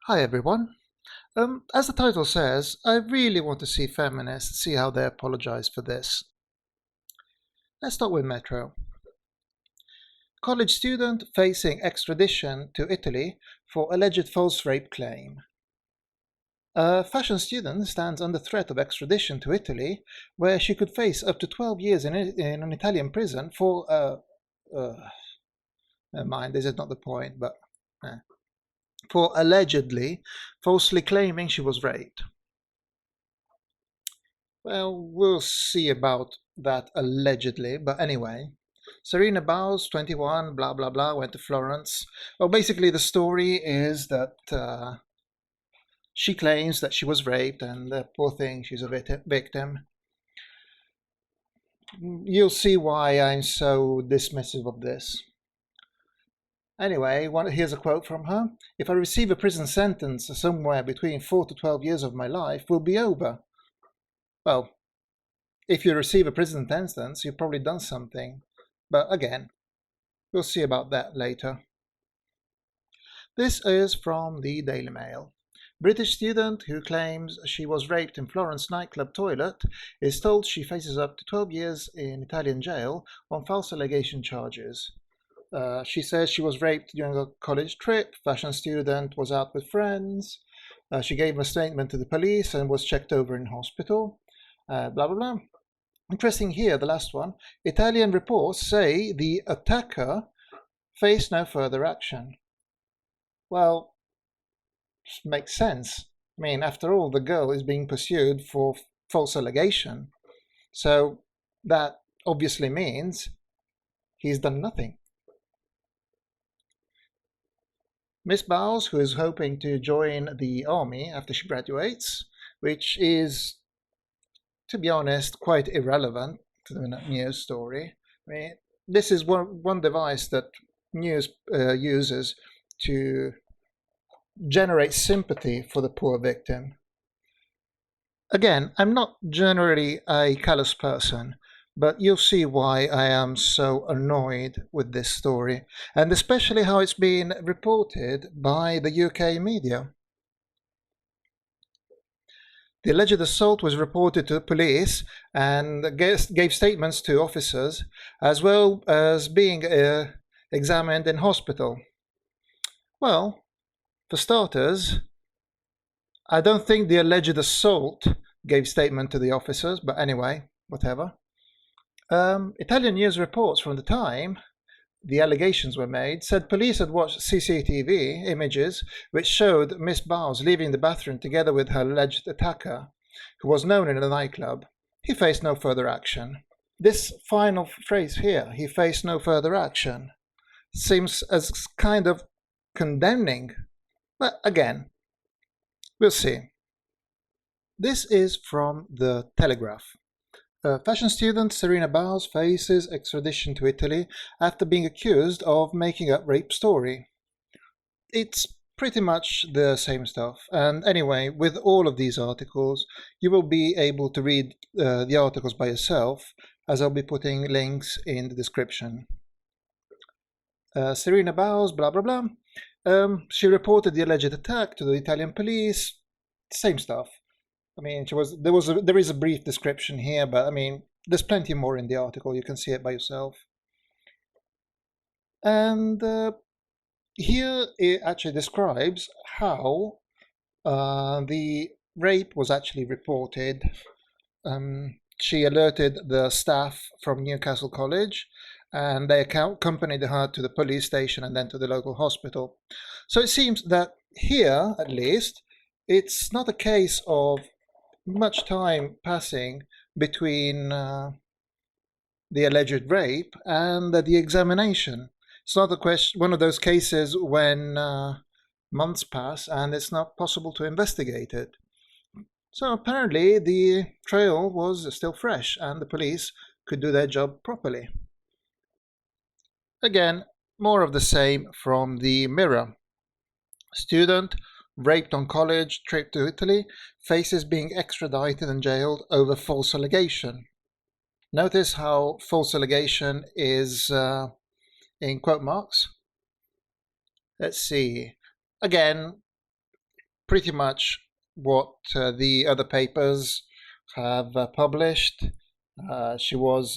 Hi everyone. As the title says, I really want to see feminists see how they apologise for this. Let's start with Metro. College student facing extradition to Italy for alleged false rape claim. A fashion student stands under threat of extradition to Italy, where she could face up to 12 years in an Italian prison for never mind, this is not the point, but for allegedly falsely claiming she was raped. Well, we'll see about that allegedly, but anyway. Serena Bowes, 21, blah blah blah, went to Florence. Well, basically, the story is that she claims that she was raped, and poor thing, she's a victim. You'll see why I'm so dismissive of this. Anyway, here's a quote from her. If I receive a prison sentence, somewhere between 4 to 12 years of my life will be over. Well, if you receive a prison sentence, you've probably done something. But again, we'll see about that later. This is from the Daily Mail. British student who claims she was raped in Florence nightclub toilet is told she faces up to 12 years in Italian jail on false allegation charges. She says she was raped during a college trip. Fashion student was out with friends. She gave a statement to the police and was checked over in hospital. Blah blah blah. Interesting here, the last one. Italian reports say the attacker faced no further action. Well, makes sense. I mean, after all, the girl is being pursued for false allegation. So that obviously means he's done nothing. Miss Bowes, who is hoping to join the army after she graduates, which is, to be honest, quite irrelevant to the news story. I mean, this is one device that news uses to generate sympathy for the poor victim. Again, I'm not generally a callous person, but you'll see why I am so annoyed with this story, and especially how it's been reported by the UK media. The alleged assault was reported to the police and gave statements to officers, as well as being examined in hospital. Well, for starters, I don't think the alleged assault gave statement to the officers, but anyway, whatever. Italian news reports from the time the allegations were made said police had watched CCTV images which showed Miss Bowes leaving the bathroom together with her alleged attacker, who was known in the nightclub. He faced no further action. This final phrase here, he faced no further action, seems as kind of condemning. But again, we'll see. This is from the Telegraph. Fashion student Serena Bowes faces extradition to Italy after being accused of making up rape story. It's pretty much the same stuff. And anyway, with all of these articles, you will be able to read the articles by yourself, as I'll be putting links in the description. Serena Bowes, blah blah blah. She reported the alleged attack to the Italian police. Same stuff. I mean, there is a brief description here, but I mean, there's plenty more in the article. You can see it by yourself. And here it actually describes how the rape was actually reported. She alerted the staff from Newcastle College, and they accompanied her to the police station and then to the local hospital. So it seems that here, at least, it's not a case of much time passing between the alleged rape and the examination. It's not one of those cases when months pass and it's not possible to investigate it. So apparently the trail was still fresh and the police could do their job properly. Again, more of the same from the Mirror. Student raped on college trip to Italy, faces being extradited and jailed over false allegation. Notice how false allegation is in quote marks. Let's see. Again, pretty much what the other papers have published. She was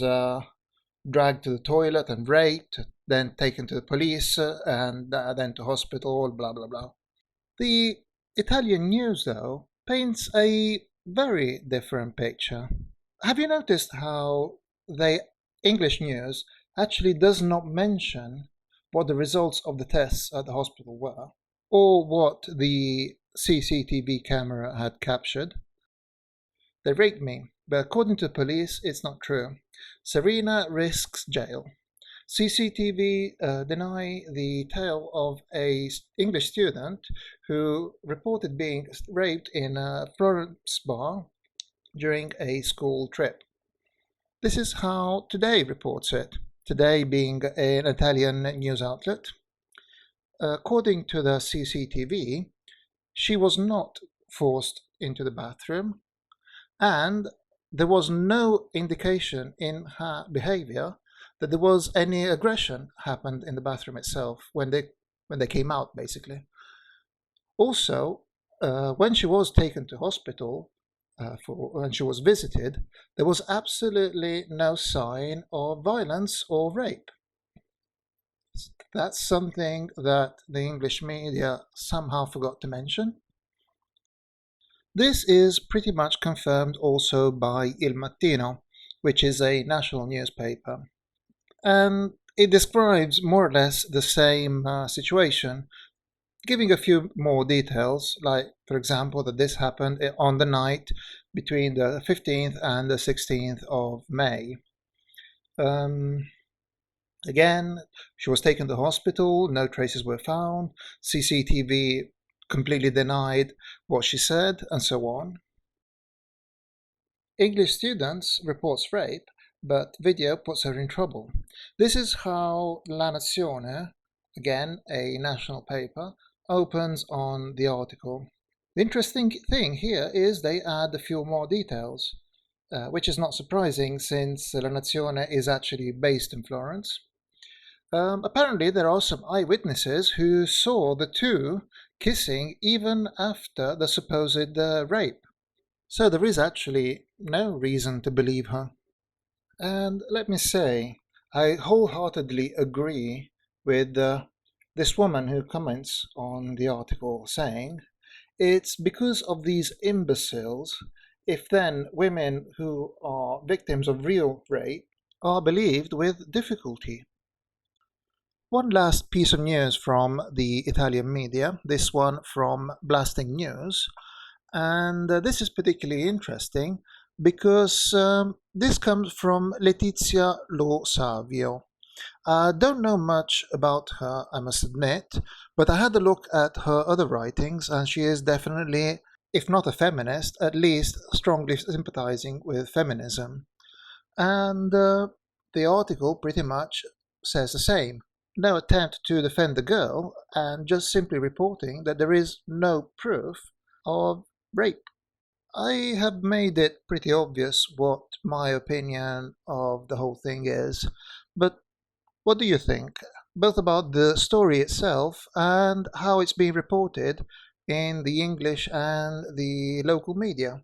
dragged to the toilet and raped, then taken to the police, and then to hospital, blah blah blah. The Italian news, though, paints a very different picture. Have you noticed how the English news actually does not mention what the results of the tests at the hospital were, or what the CCTV camera had captured? They raped me, but according to the police, it's not true. Serena risks jail. CCTV deny the tale of a English student who reported being raped in a Florence bar during a school trip. This is how Today reports it. Today being an Italian news outlet. According to the CCTV, she was not forced into the bathroom, and there was no indication in her behavior that there was any aggression happened in the bathroom itself when they came out, basically. Also, when she was taken to hospital, when she was visited, there was absolutely no sign of violence or rape. That's something that the English media somehow forgot to mention. This is pretty much confirmed also by Il Mattino, which is a national newspaper. And it describes more or less the same situation, giving a few more details, like, for example, that this happened on the night between the 15th and the 16th of May. Again, she was taken to hospital, no traces were found, CCTV completely denied what she said, and so on. English students reports rape, but video puts her in trouble. This is how La Nazione, again a national paper, opens on the article. The interesting thing here is they add a few more details, which is not surprising since La Nazione is actually based in Florence. Apparently there are some eyewitnesses who saw the two kissing even after the supposed rape. So there is actually no reason to believe her. And let me say, I wholeheartedly agree with this woman who comments on the article saying, it's because of these imbeciles if then women who are victims of real rape are believed with difficulty. One last piece of news from the Italian media, this one from Blasting News, and this is particularly interesting because this comes from Letizia Lo Savio. I don't know much about her, I must admit, but I had a look at her other writings, and she is definitely, if not a feminist, at least strongly sympathizing with feminism. And the article pretty much says the same. No attempt to defend the girl, and just simply reporting that there is no proof of rape. I have made it pretty obvious what my opinion of the whole thing is, but what do you think? Both about the story itself and how it's being reported in the English and the local media.